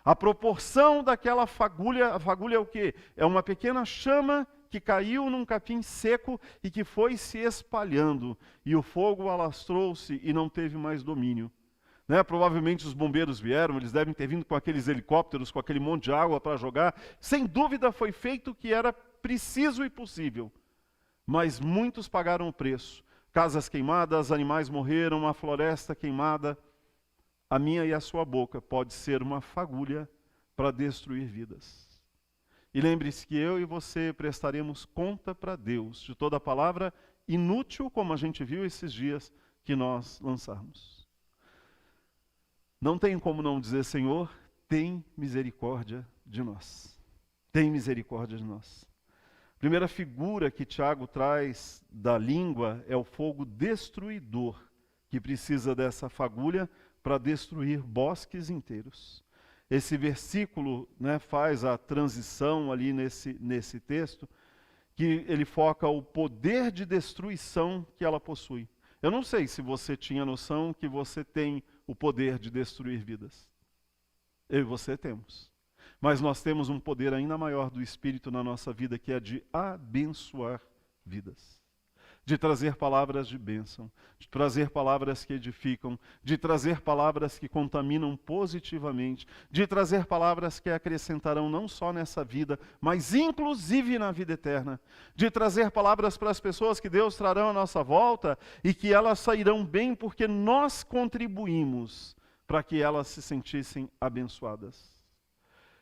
A proporção daquela fagulha, a fagulha é o quê? É uma pequena chama que caiu num capim seco e que foi se espalhando. E o fogo alastrou-se e não teve mais domínio. Né? Provavelmente os bombeiros vieram, eles devem ter vindo com aqueles helicópteros, com aquele monte de água para jogar. Sem dúvida foi feito o que era preciso e possível. Mas muitos pagaram o preço. Casas queimadas, animais morreram, uma floresta queimada. A minha e a sua boca pode ser uma fagulha para destruir vidas. E lembre-se que eu e você prestaremos conta para Deus de toda a palavra inútil, como a gente viu esses dias, que nós lançarmos. Não tem como não dizer, Senhor, tem misericórdia de nós. Tem misericórdia de nós. A primeira figura que Tiago traz da língua é o fogo destruidor, que precisa dessa fagulha para destruir bosques inteiros. Esse versículo, né, faz a transição ali nesse texto, que ele foca o poder de destruição que ela possui. Eu não sei se você tinha noção que você tem o poder de destruir vidas. Eu e você temos. Mas nós temos um poder ainda maior do Espírito na nossa vida, que é de abençoar vidas. De trazer palavras de bênção, de trazer palavras que edificam, de trazer palavras que contaminam positivamente, de trazer palavras que acrescentarão não só nessa vida, mas inclusive na vida eterna. De trazer palavras para as pessoas que Deus trará à nossa volta e que elas sairão bem porque nós contribuímos para que elas se sentissem abençoadas.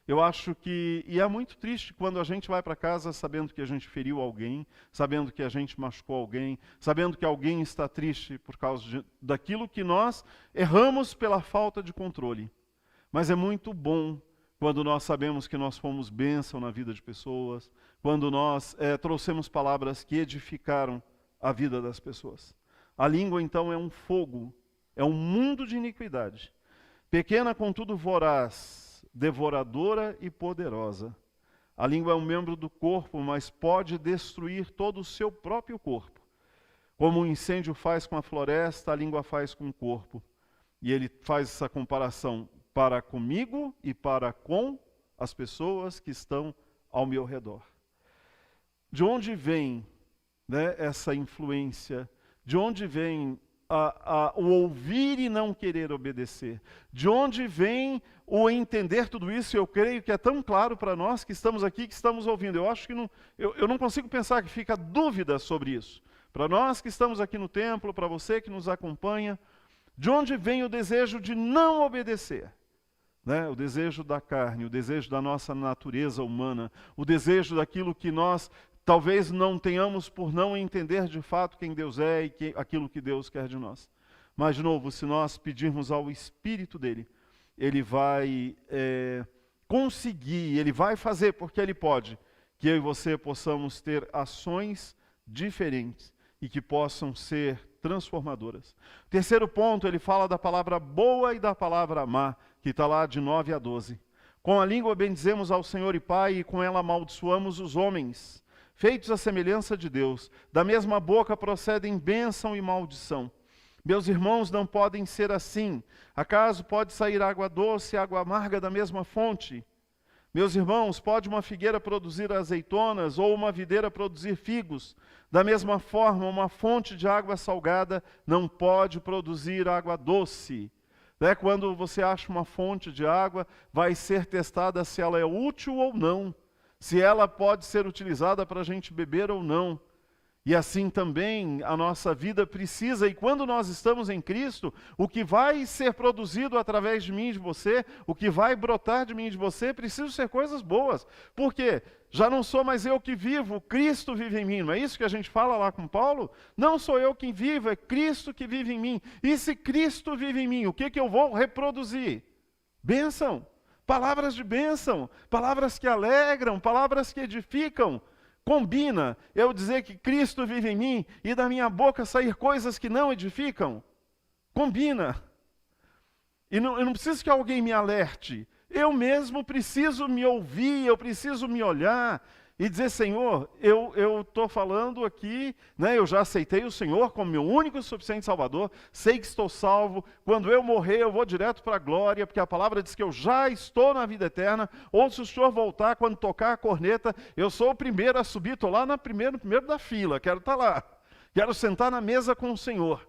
Eu acho que, e é muito triste quando a gente vai para casa sabendo que a gente feriu alguém, sabendo que a gente machucou alguém, sabendo que alguém está triste por causa daquilo que nós erramos pela falta de controle. Mas é muito bom quando nós sabemos que nós fomos bênção na vida de pessoas, quando nós trouxemos palavras que edificaram a vida das pessoas. A língua, então, é um fogo, é um mundo de iniquidade. Pequena, contudo voraz, devoradora e poderosa. A língua é um membro do corpo, mas pode destruir todo o seu próprio corpo. Como um incêndio faz com a floresta, a língua faz com o corpo. E ele faz essa comparação para comigo e para com as pessoas que estão ao meu redor. De onde vem, né, essa influência? De onde vem o ouvir e não querer obedecer? De onde vem o entender tudo isso? Eu creio que é tão claro para nós que estamos aqui, que estamos ouvindo. Eu acho que eu não consigo pensar que fica dúvida sobre isso. Para nós que estamos aqui no templo, para você que nos acompanha, de onde vem o desejo de não obedecer? Né? O desejo da carne, o desejo da nossa natureza humana, o desejo daquilo que nós talvez não tenhamos por não entender de fato quem Deus é e aquilo que Deus quer de nós. Mas, de novo, se nós pedirmos ao Espírito dele, ele vai conseguir, ele vai fazer, porque ele pode, que eu e você possamos ter ações diferentes e que possam ser transformadoras. Terceiro ponto, ele fala da palavra boa e da palavra má, que está lá de 9 a 12. Com a língua bendizemos ao Senhor e Pai, e com ela amaldiçoamos os homens, feitos à semelhança de Deus. Da mesma boca procedem bênção e maldição. Meus irmãos, não podem ser assim. Acaso pode sair água doce e água amarga da mesma fonte? Meus irmãos, pode uma figueira produzir azeitonas ou uma videira produzir figos? Da mesma forma, uma fonte de água salgada não pode produzir água doce. Quando você acha uma fonte de água, vai ser testada se ela é útil ou não, se ela pode ser utilizada para a gente beber ou não. E assim também a nossa vida precisa, e quando nós estamos em Cristo, o que vai ser produzido através de mim e de você, o que vai brotar de mim e de você, precisa ser coisas boas. Por quê? Já não sou mais eu que vivo, Cristo vive em mim. Não é isso que a gente fala lá com Paulo? Não sou eu quem vivo, é Cristo que vive em mim. E se Cristo vive em mim, o que eu vou reproduzir? Bênção, palavras de bênção, palavras que alegram, palavras que edificam. Combina eu dizer que Cristo vive em mim e da minha boca sair coisas que não edificam? Combina. E eu não preciso que alguém me alerte. Eu mesmo preciso me ouvir, eu preciso me olhar e dizer, Senhor, eu estou falando aqui, né, eu já aceitei o Senhor como meu único e suficiente Salvador, sei que estou salvo, quando eu morrer eu vou direto para a glória, porque a palavra diz que eu já estou na vida eterna, ou se o Senhor voltar, quando tocar a corneta, eu sou o primeiro a subir, estou lá no primeiro da fila, quero estar lá, quero sentar na mesa com o Senhor.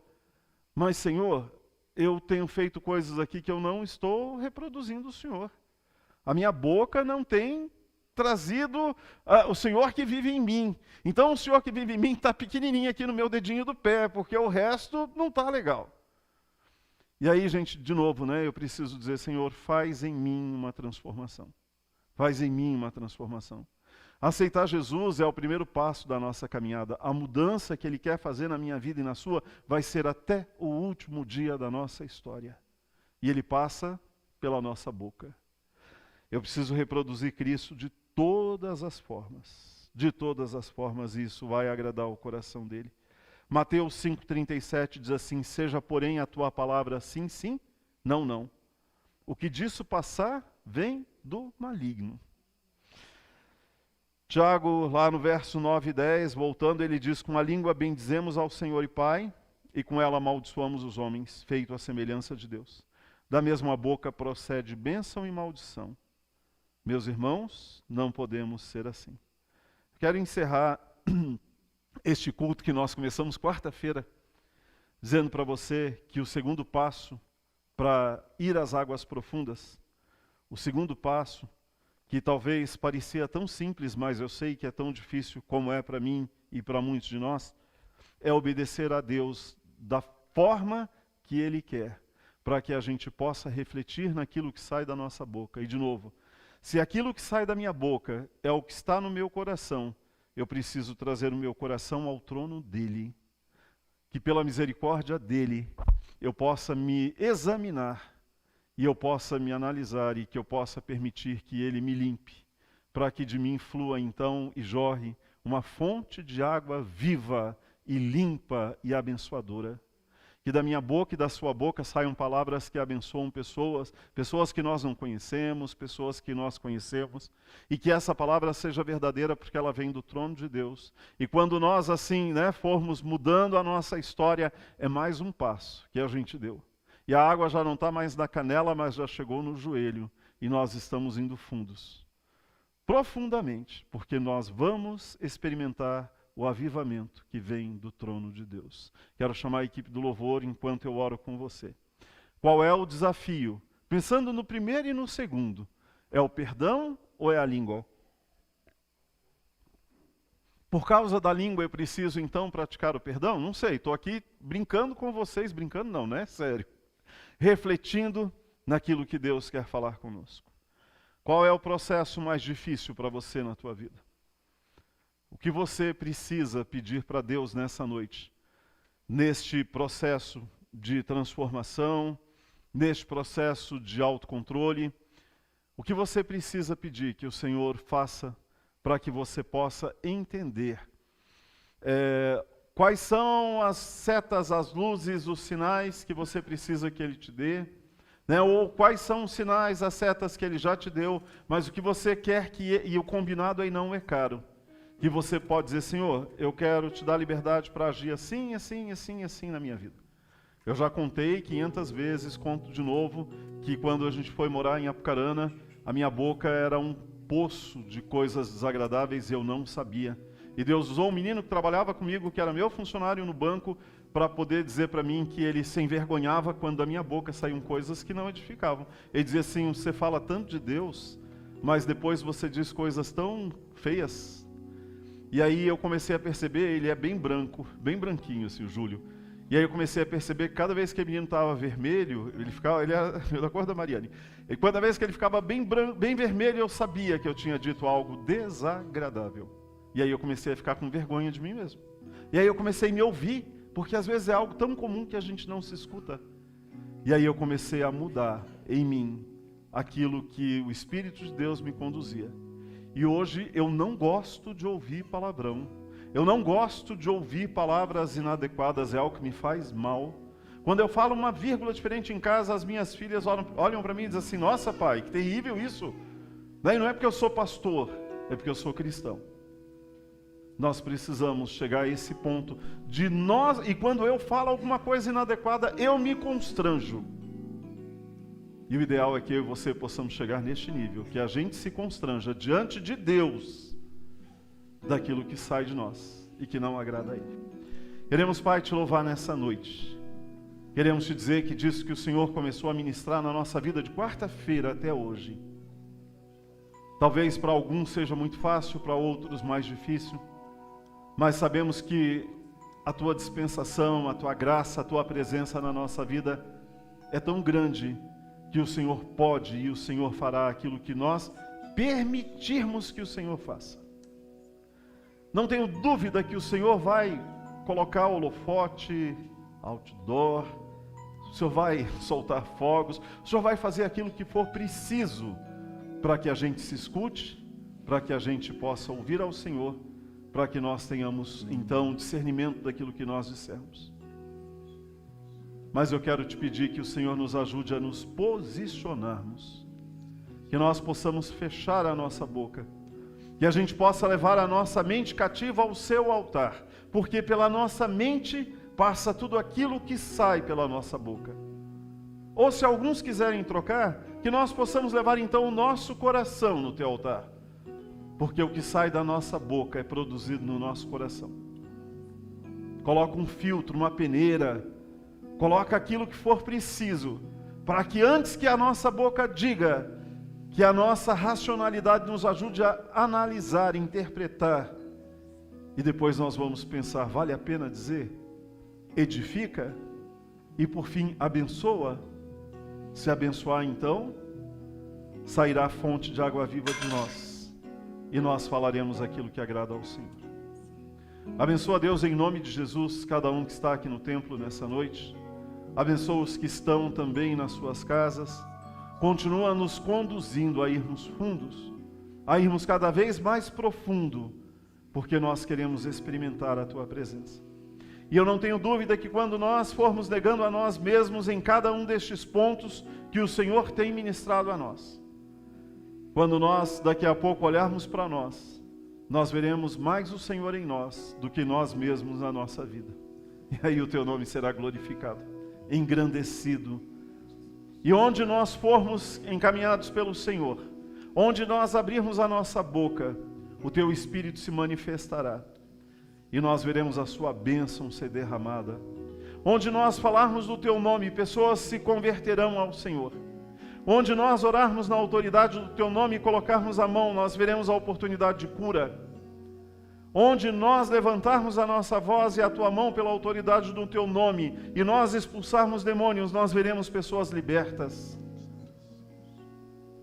Mas, Senhor, eu tenho feito coisas aqui que eu não estou reproduzindo o Senhor. A minha boca não tem trazido o Senhor que vive em mim. Então o Senhor que vive em mim está pequenininho aqui no meu dedinho do pé, porque o resto não está legal. E aí, gente, de novo, né, eu preciso dizer, Senhor, faz em mim uma transformação. Faz em mim uma transformação. Aceitar Jesus é o primeiro passo da nossa caminhada. A mudança que Ele quer fazer na minha vida e na sua vai ser até o último dia da nossa história. E Ele passa pela nossa boca. Eu preciso reproduzir Cristo de todas as formas. De todas as formas, isso vai agradar o coração dele. Mateus 5,37 diz assim, seja porém a tua palavra sim, sim, não, não. O que disso passar, vem do maligno. Tiago, lá no verso 9 e 10, voltando, ele diz, com a língua bendizemos ao Senhor e Pai, e com ela amaldiçoamos os homens, feito à semelhança de Deus. Da mesma boca procede bênção e maldição. Meus irmãos, não podemos ser assim. Quero encerrar este culto que nós começamos quarta-feira, dizendo para você que o segundo passo para ir às águas profundas, o segundo passo, que talvez parecia tão simples, mas eu sei que é tão difícil como é para mim e para muitos de nós, é obedecer a Deus da forma que Ele quer, para que a gente possa refletir naquilo que sai da nossa boca. E de novo, se aquilo que sai da minha boca é o que está no meu coração, eu preciso trazer o meu coração ao trono dEle. Que pela misericórdia dEle, eu possa me examinar, e eu possa me analisar, e que eu possa permitir que Ele me limpe, para que de mim flua então e jorre uma fonte de água viva e limpa e abençoadora. Que da minha boca e da sua boca saiam palavras que abençoam pessoas, pessoas que nós não conhecemos, pessoas que nós conhecemos, e que essa palavra seja verdadeira porque ela vem do trono de Deus. E quando nós assim, né, formos mudando a nossa história, é mais um passo que a gente deu. E a água já não está mais na canela, mas já chegou no joelho, e nós estamos indo fundos, profundamente, porque nós vamos experimentar o avivamento que vem do trono de Deus. Quero chamar a equipe do louvor enquanto eu oro com você. Qual é o desafio? Pensando no primeiro e no segundo, é o perdão ou é a língua? Por causa da língua eu preciso então praticar o perdão? Não sei, estou aqui brincando com vocês, brincando não, né? Sério. Refletindo naquilo que Deus quer falar conosco. Qual é o processo mais difícil para você na tua vida? O que você precisa pedir para Deus nessa noite? Neste processo de transformação, neste processo de autocontrole, o que você precisa pedir que o Senhor faça para que você possa entender quais são as setas, as luzes, os sinais que você precisa que Ele te dê, né? Ou quais são os sinais, as setas que Ele já te deu, mas o que você quer e o combinado aí não é caro. Que você pode dizer, Senhor, eu quero te dar liberdade para agir assim, assim, assim, assim na minha vida. Eu já contei 500 vezes, conto de novo, que quando a gente foi morar em Apucarana, a minha boca era um poço de coisas desagradáveis e eu não sabia. E Deus usou um menino que trabalhava comigo, que era meu funcionário no banco, para poder dizer para mim que ele se envergonhava quando da minha boca saíam coisas que não edificavam. Ele dizia assim, você fala tanto de Deus, mas depois você diz coisas tão feias. E aí eu comecei a perceber, ele é bem branco, bem branquinho assim, o Júlio. E aí eu comecei a perceber que cada vez que o menino estava vermelho, ele era da cor da Mariane. E cada vez que ele ficava bem vermelho, eu sabia que eu tinha dito algo desagradável. E aí eu comecei a ficar com vergonha de mim mesmo. E aí eu comecei a me ouvir, porque às vezes é algo tão comum que a gente não se escuta. E aí eu comecei a mudar em mim aquilo que o Espírito de Deus me conduzia. E hoje eu não gosto de ouvir palavrão. Eu não gosto de ouvir palavras inadequadas, é algo que me faz mal. Quando eu falo uma vírgula diferente em casa, as minhas filhas olham para mim e dizem assim, nossa pai, que terrível isso. E não é porque eu sou pastor, é porque eu sou cristão. Nós precisamos chegar a esse ponto de nós, e quando eu falo alguma coisa inadequada, eu me constranjo. E o ideal é que eu e você possamos chegar neste nível, que a gente se constranja diante de Deus, daquilo que sai de nós e que não agrada a Ele. Queremos, Pai, te louvar nessa noite. Queremos te dizer que disso que o Senhor começou a ministrar na nossa vida de quarta-feira até hoje. Talvez para alguns seja muito fácil, para outros mais difícil. Mas sabemos que a Tua dispensação, a Tua graça, a Tua presença na nossa vida é tão grande que o Senhor pode e o Senhor fará aquilo que nós permitirmos que o Senhor faça. Não tenho dúvida que o Senhor vai colocar holofote, outdoor, o Senhor vai soltar fogos, o Senhor vai fazer aquilo que for preciso para que a gente se escute, para que a gente possa ouvir ao Senhor, para que nós tenhamos então discernimento daquilo que nós dissermos. Mas eu quero te pedir que o Senhor nos ajude a nos posicionarmos, que nós possamos fechar a nossa boca, que a gente possa levar a nossa mente cativa ao seu altar, porque pela nossa mente passa tudo aquilo que sai pela nossa boca. Ou se alguns quiserem trocar, que nós possamos levar então o nosso coração no teu altar, porque o que sai da nossa boca é produzido no nosso coração. Coloca um filtro, uma peneira, coloca aquilo que for preciso, para que antes que a nossa boca diga, que a nossa racionalidade nos ajude a analisar, interpretar. E depois nós vamos pensar, vale a pena dizer? Edifica? E por fim, abençoa? Se abençoar então, sairá a fonte de água viva de nós. E nós falaremos aquilo que agrada ao Senhor. Abençoa, Deus, em nome de Jesus, cada um que está aqui no templo nessa noite. Abençoa os que estão também nas suas casas. Continua nos conduzindo a irmos fundos, a irmos cada vez mais profundo, porque nós queremos experimentar a Tua presença. E eu não tenho dúvida que quando nós formos negando a nós mesmos em cada um destes pontos que o Senhor tem ministrado a nós, quando nós daqui a pouco olharmos para nós, nós veremos mais o Senhor em nós do que nós mesmos na nossa vida. E aí o Teu nome será glorificado, engrandecido. E onde nós formos encaminhados pelo Senhor, onde nós abrirmos a nossa boca, o Teu Espírito se manifestará. e nós veremos a sua bênção ser derramada. Onde nós falarmos do teu nome, pessoas se converterão ao Senhor. Onde nós orarmos na autoridade do teu nome e colocarmos a mão, nós veremos a oportunidade de cura. Onde nós levantarmos a nossa voz e a tua mão pela autoridade do teu nome e nós expulsarmos demônios, nós veremos pessoas libertas.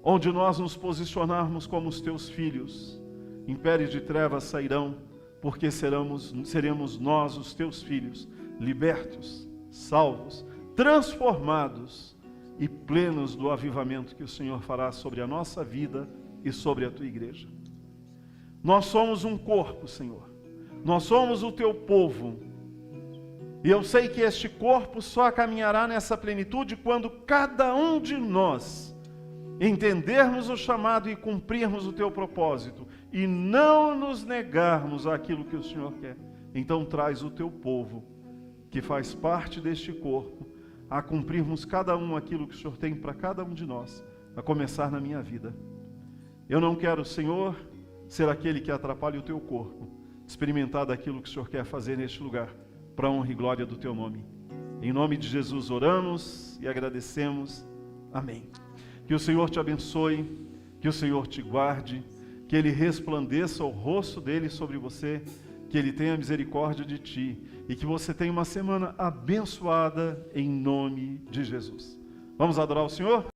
Onde nós nos posicionarmos como os teus filhos, impérios de trevas sairão, porque seremos nós, os teus filhos, libertos, salvos, transformados e plenos do avivamento que o Senhor fará sobre a nossa vida e sobre a tua igreja. Nós somos um corpo, Senhor. Nós somos o teu povo. E eu sei que este corpo só caminhará nessa plenitude quando cada um de nós entendermos o chamado e cumprirmos o teu propósito e não nos negarmos àquilo que o Senhor quer. Então traz o teu povo, que faz parte deste corpo, a cumprirmos cada um aquilo que o Senhor tem para cada um de nós, a começar na minha vida. Eu não quero, Senhor, ser aquele que atrapalha o teu corpo, experimentar daquilo que o Senhor quer fazer neste lugar, para a honra e glória do teu nome. Em nome de Jesus oramos e agradecemos. Amém. Que o Senhor te abençoe, que o Senhor te guarde, que Ele resplandeça o rosto dEle sobre você, que Ele tenha misericórdia de ti e que você tenha uma semana abençoada em nome de Jesus. Vamos adorar o Senhor?